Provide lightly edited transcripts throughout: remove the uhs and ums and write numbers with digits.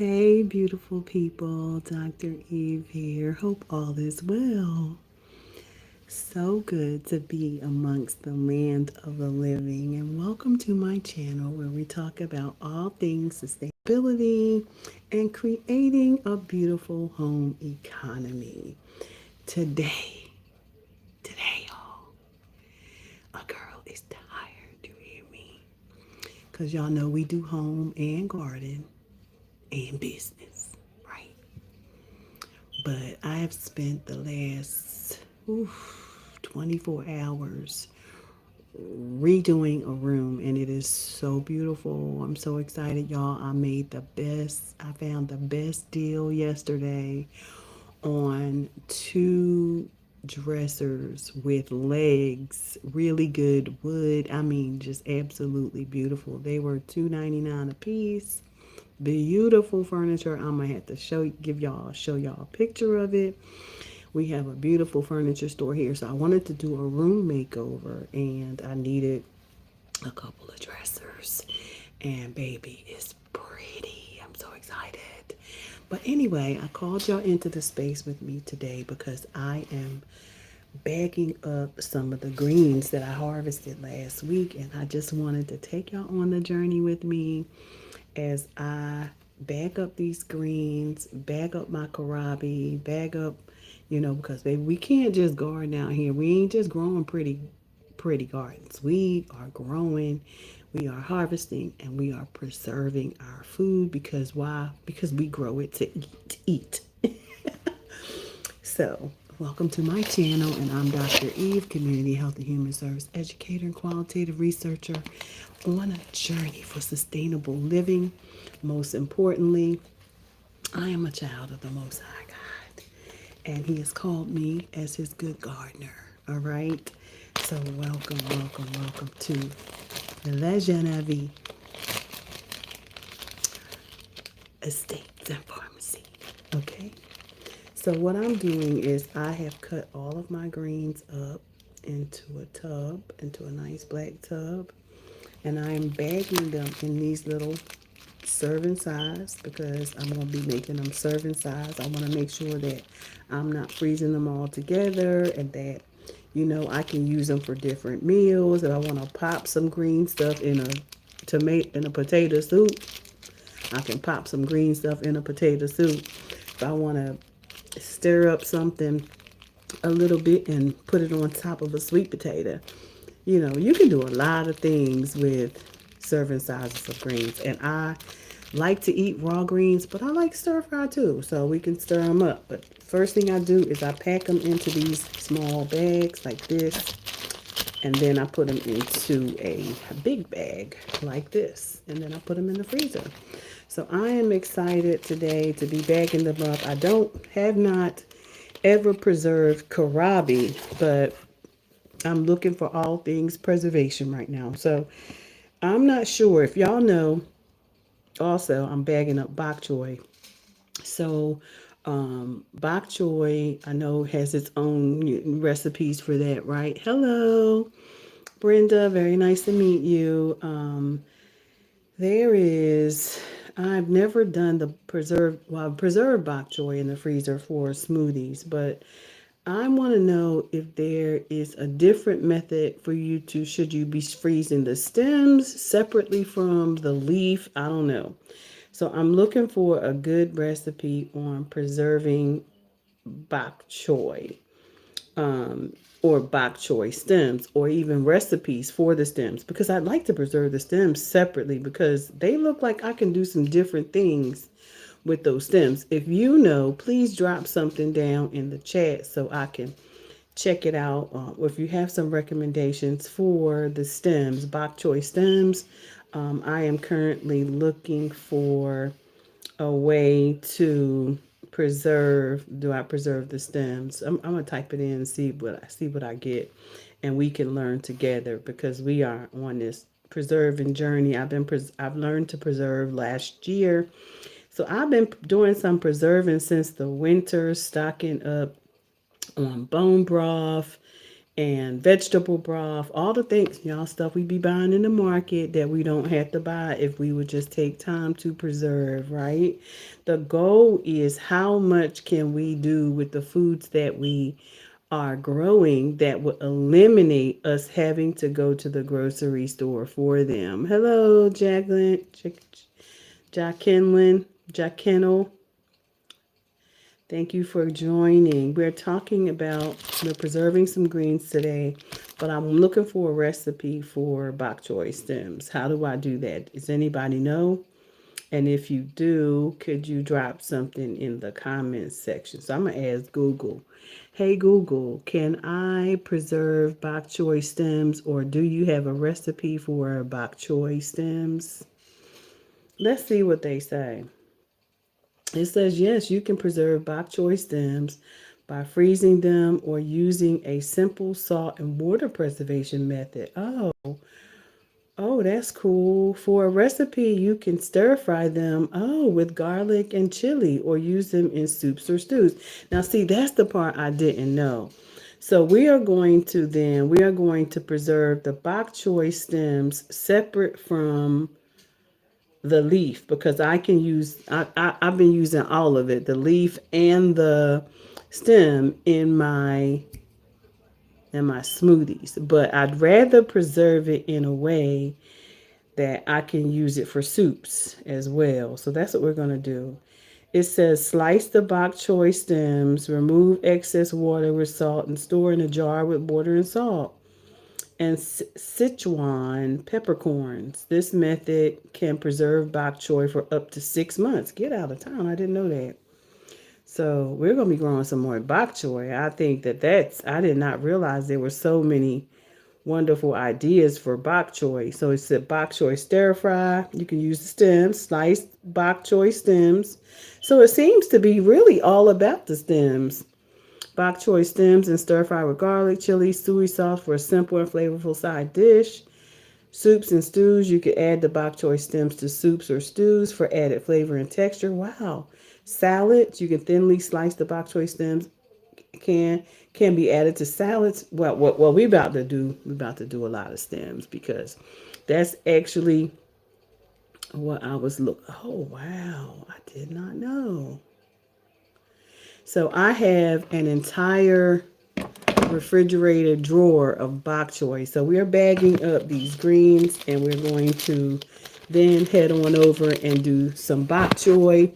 Hey, beautiful people, Dr. Eve here. Hope all is well. So good to be amongst the land of the living, and welcome to my channel where we talk about all things sustainability and creating a beautiful home economy. Today, y'all, a girl is tired. Do you hear me? Because y'all know we do home and garden and business, right? But I have spent the last 24 hours redoing a room, and it is so beautiful. I'm so excited, y'all. I found the best deal yesterday on two dressers with legs, really good wood. I mean, just absolutely beautiful. They were $2.99 a piece. Beautiful furniture. I'm gonna have to show y'all a picture of it. We have a beautiful furniture store here, so I wanted to do a room makeover, and I needed a couple of dressers. And baby, it's pretty. I'm so excited. But anyway, I called y'all into the space with me today because I am bagging up some of the greens that I harvested last week, and I just wanted to take y'all on the journey with me as I bag up these greens, bag up my kohlrabi, bag up, because baby, we can't just garden out here. We ain't just growing pretty gardens. We are growing, we are harvesting, and we are preserving our food because why? Because we grow it to eat. So, welcome to my channel, and I'm Dr. Eve, Community Health and Human Service Educator and Qualitative Researcher on a journey for sustainable living. Most importantly, I am a child of the Most High God, and He has called me as His good gardener. All right? So, welcome to La Genevieve Estates and Pharmacy. Okay? So what I'm doing is I have cut all of my greens up into a tub, into a nice black tub, and I am bagging them in these little serving size because I'm going to be making them serving size. I want to make sure that I'm not freezing them all together and that I can use them for different meals. If I want to pop some green stuff in a potato soup, I can pop some green stuff in a potato soup. If I want to stir up something a little bit and put it on top of a sweet potato. You can do a lot of things with serving sizes of greens. And I like to eat raw greens, but I like stir fry too, so we can stir them up. But first thing I do is I pack them into these small bags like this, and then I put them into a big bag like this, and then I put them in the freezer. So I am excited today to be bagging them up. I don't have not ever preserved kohlrabi, but I'm looking for all things preservation right now. So I'm not sure if y'all know. Also, I'm bagging up bok choy. So bok choy, I know, has its own recipes for that, right? Hello, Brenda. Very nice to meet you. There is, I've never done the preserved bok choy in the freezer for smoothies, but I want to know if there is a different method for you to, should you be freezing the stems separately from the leaf? I don't know. So I'm looking for a good recipe on preserving bok choy, um, or bok choy stems, or even recipes for the stems, because I'd like to preserve the stems separately because they look like I can do some different things with those stems. If you know, please drop something down in the chat so I can check it out. Or if you have some recommendations for the stems, bok choy stems, I am currently looking for a way to do I preserve the stems? I'm gonna type it in and see what I get, and we can learn together because we are on this preserving journey. I've learned to preserve last year, so I've been doing some preserving since the winter, stocking up on bone broth and vegetable broth, all the things, y'all, stuff we be buying in the market that we don't have to buy if we would just take time to preserve, right? The goal is how much can we do with the foods that we are growing that would eliminate us having to go to the grocery store for them. Hello, Jacqueline, Jacqueline, Jacqueline. Thank you for joining. We're talking about, we're preserving some greens today, but I'm looking for a recipe for bok choy stems. How do I do that? Does anybody know? And if you do, could you drop something in the comments section? So I'm going to ask Google, hey Google, can I preserve bok choy stems, or do you have a recipe for bok choy stems? Let's see what they say. It says, yes, you can preserve bok choy stems by freezing them or using a simple salt and water preservation method. Oh, that's cool. For a recipe, you can stir fry them, with garlic and chili or use them in soups or stews. Now, see, that's the part I didn't know. So we are going to preserve the bok choy stems separate from the leaf, because I've been using all of it, the leaf and the stem in my smoothies, but I'd rather preserve it in a way that I can use it for soups as well. So that's what we're going to do. It says slice the bok choy stems, remove excess water with salt, and store in a jar with water and salt and Sichuan peppercorns. This method can preserve bok choy for up to 6 months. Get out of town. I didn't know that. So we're going to be growing some more bok choy. I think I did not realize there were so many wonderful ideas for bok choy. So it said bok choy stir fry. You can use the stems, sliced bok choy stems. So it seems to be really all about the stems. Bok choy stems and stir fry with garlic, chili, soy sauce for a simple and flavorful side dish. Soups and stews, you can add the bok choy stems to soups or stews for added flavor and texture. Wow. Salads, you can thinly slice the bok choy stems. Can be added to salads. Well, what we about to do, a lot of stems, because that's actually what I was looking. Oh wow, I did not know. So I have an entire refrigerated drawer of bok choy. So we are bagging up these greens, and we're going to then head on over and do some bok choy.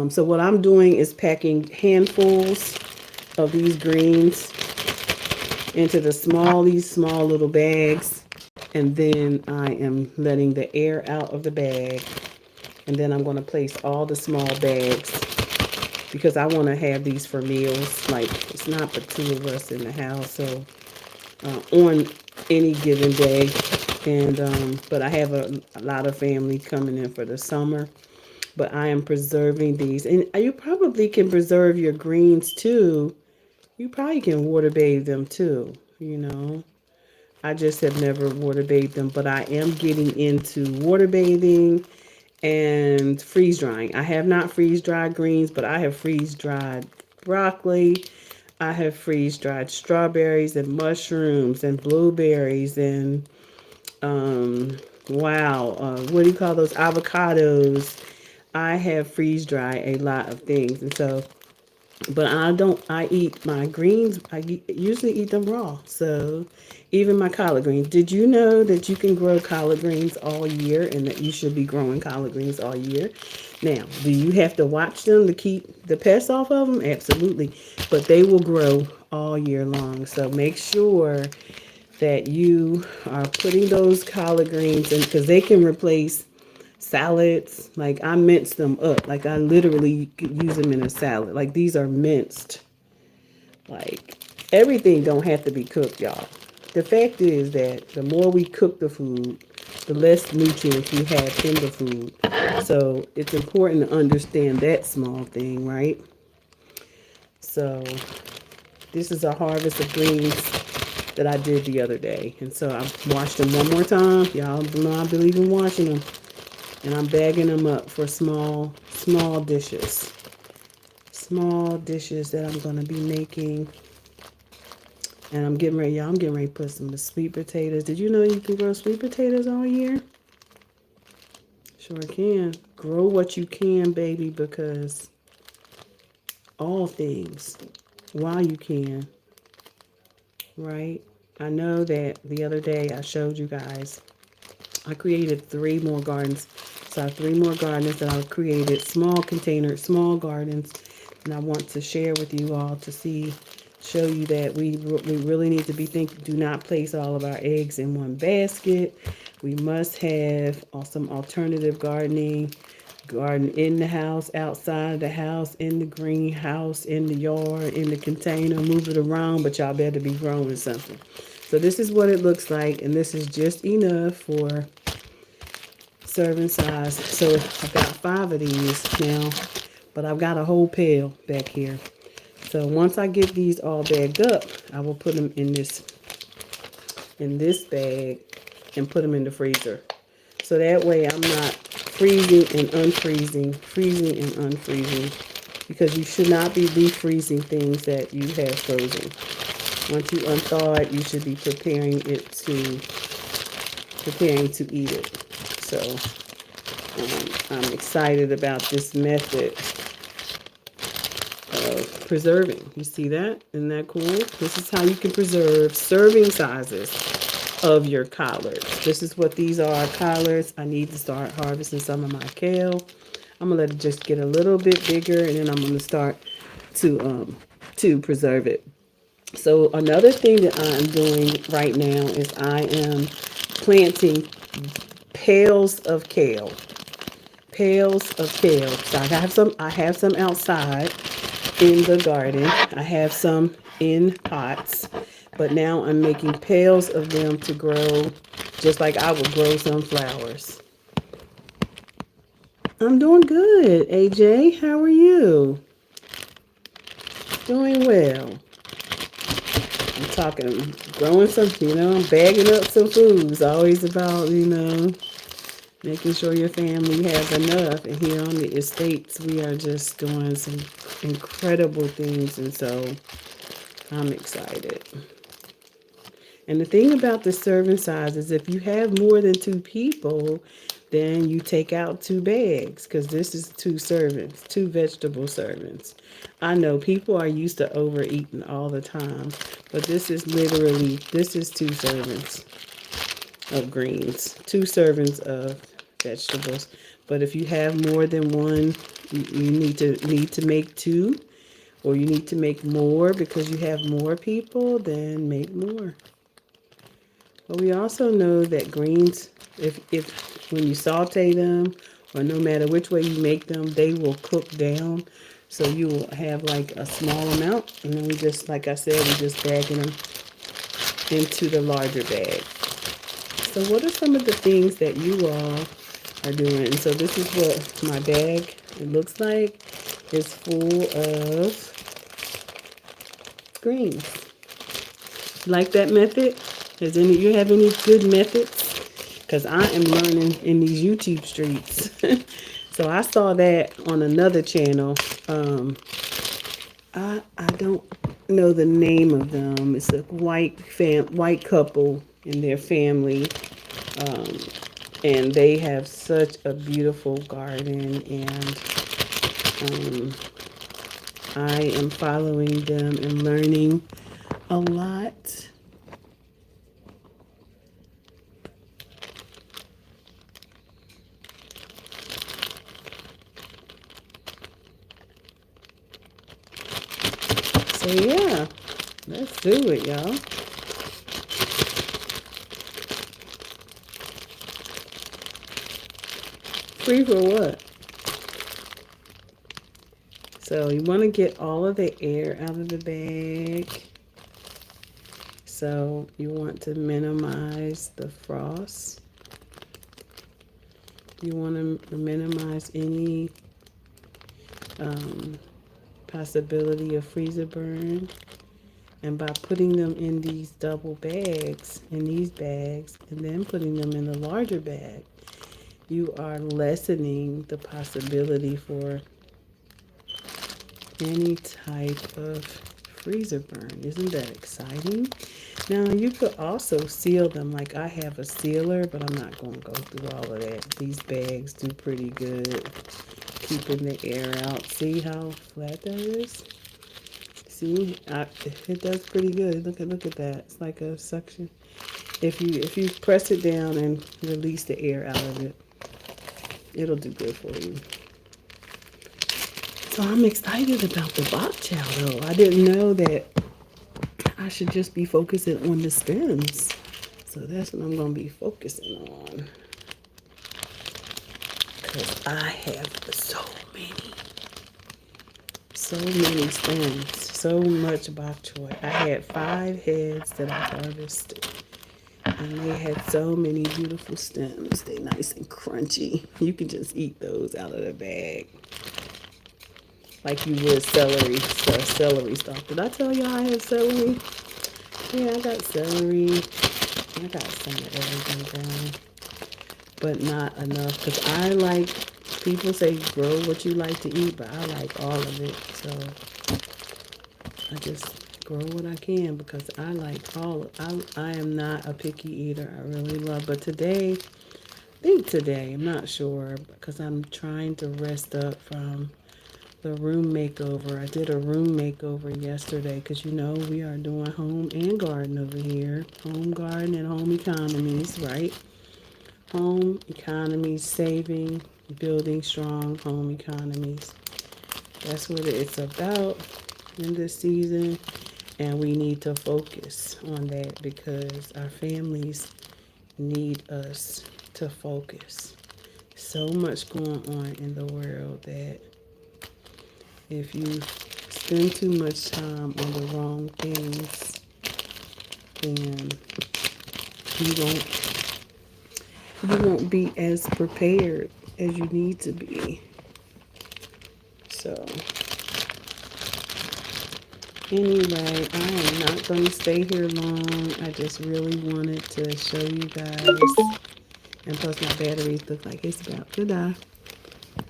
So what I'm doing is packing handfuls of these greens into these small little bags, and then I am letting the air out of the bag, and then I'm going to place all the small bags, because I want to have these for meals. Like, it's not but two of us in the house, so on any given day. And but I have a lot of family coming in for the summer. But I am preserving these, and you probably can preserve your greens too. You probably can water bathe them too. I just have never water bathed them, but I am getting into water bathing and freeze drying. I have not freeze dried greens, but I have freeze dried broccoli. I have freeze dried strawberries and mushrooms and blueberries and what do you call those, avocados. I have freeze dried a lot of things, and so, but I eat my greens, usually eat them raw. So even my collard greens. Did you know that you can grow collard greens all year, and that you should be growing collard greens all year? Now, do you have to watch them to keep the pests off of them? Absolutely. But they will grow all year long. So make sure that you are putting those collard greens in, because they can replace salads. Like, I mince them up. Like, I literally could use them in a salad. Like, these are minced. Like, everything don't have to be cooked, y'all. The fact is that the more we cook the food, the less nutrients we have in the food. So it's important to understand that small thing, right? So this is a harvest of greens that I did the other day. And so I washed them one more time. Y'all know I believe in washing them. And I'm bagging them up for small dishes. Small dishes that I'm going to be making And I'm getting ready, y'all, I'm getting ready to put some sweet potatoes. Did you know you can grow sweet potatoes all year? Sure can. Grow what you can, baby, because all things while you can, right? I know that the other day I showed you guys, I created 3 more gardens. So I have 3 more gardens that I've created, small containers, small gardens, and I want to share with you all to show you that we really need to be thinking, do not place all of our eggs in one basket. We must have some alternative gardening, garden in the house, outside the house, in the greenhouse, in the yard, in the container, move it around, but y'all better be growing something. So this is what it looks like, and this is just enough for serving size. So I've got 5 of these now, but I've got a whole pail back here. So once I get these all bagged up, I will put them in this bag and put them in the freezer. So that way I'm not freezing and unfreezing, freezing and unfreezing, because you should not be refreezing things that you have frozen. Once you unthaw it, you should be preparing to eat it. So I'm excited about this method of preserving. You see that? Isn't that cool? This is how you can preserve serving sizes of your collards. This is what these are, collards. I need to start harvesting some of my kale. I'm gonna let it just get a little bit bigger, and then I'm gonna start to preserve it. So another thing that I'm doing right now is I am planting pails of kale. Pails of kale. So I have some outside in the garden. I have some in pots, but now I'm making pails of them to grow just like I would grow some flowers. I'm doing good, AJ. How are you? Doing well. I'm talking, growing some, bagging up some foods. Always about, making sure your family has enough. And here on the estates, we are just doing some incredible things. And so I'm excited. And the thing about the serving size is if you have more than 2 people, then you take out 2 bags, because this is 2 servings, 2 vegetable servings. I know people are used to overeating all the time, but this is 2 servings of greens, 2 servings of vegetables. But if you have more than one, you need to make 2, or you need to make more because you have more people, then make more. But we also know that greens, if when you saute them, or no matter which way you make them, they will cook down. So you will have like a small amount, and then we just, like I said, we just bagging them into the larger bag. So what are some of the things that you all are doing? And so this is what my bag, it looks like. It's full of greens. Like that method? You have any good methods? Because I am learning in these YouTube streets. So I saw that on another channel. I don't know the name of them. It's a white couple and their family. And they have such a beautiful garden, and I am following them and learning a lot. So yeah, let's do it, y'all. Free for what? So you want to get all of the air out of the bag. So you want to minimize the frost. You want to minimize any possibility of freezer burn. And by putting them in these double bags, in these bags, and then putting them in the larger bag, you are lessening the possibility for any type of freezer burn. Isn't that exciting? Now you could also seal them. Like I have a sealer, but I'm not going to go through all of that. These bags do pretty good keeping the air out. See how flat that is? See, it does pretty good. Look at that. It's like a suction. If you press it down and release the air out of it, it'll do good for you. So I'm excited about the bok chow though. I didn't know that I should just be focusing on the stems. So that's what I'm going to be focusing on. Because I have so many stems, so much bok choy. I had 5 heads that I harvested. And they had so many beautiful stems. They nice and crunchy. You can just eat those out of the bag. Like you would celery stalk. Did I tell y'all I have celery? Yeah, I got celery. I got some of everything down. But not enough. Because I like, people say grow what you like to eat, but I like all of it. So I just grow what I can because I like all. I am not a picky eater. I really love. But today, I'm not sure because I'm trying to rest up from the room makeover. I did a room makeover yesterday because you know we are doing home and garden over here. Home garden and home economies, right? Home economies, saving, building strong home economies. That's what it's about in this season. And we need to focus on that because our families need us to focus. So much going on in the world that if you spend too much time on the wrong things, then you won't be as prepared as you need to be. So anyway, I am not going to stay here long. I just really wanted to show you guys. And plus my batteries look like it's about to die.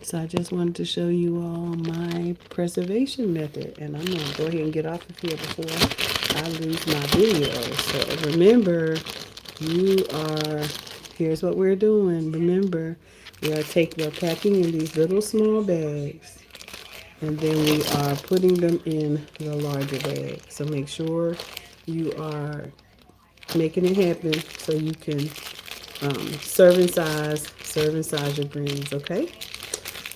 So I just wanted to show you all my preservation method. And I'm going to go ahead and get off of here before I lose my video. So remember, here's what we're doing. Remember, we're packing in these little small bags. And then we are putting them in the larger bag. So make sure you are making it happen so you can serve and size your greens, okay?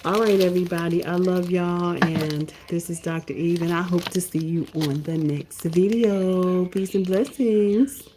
All right, everybody. I love y'all, and this is Dr. Eve, and I hope to see you on the next video. Peace and blessings.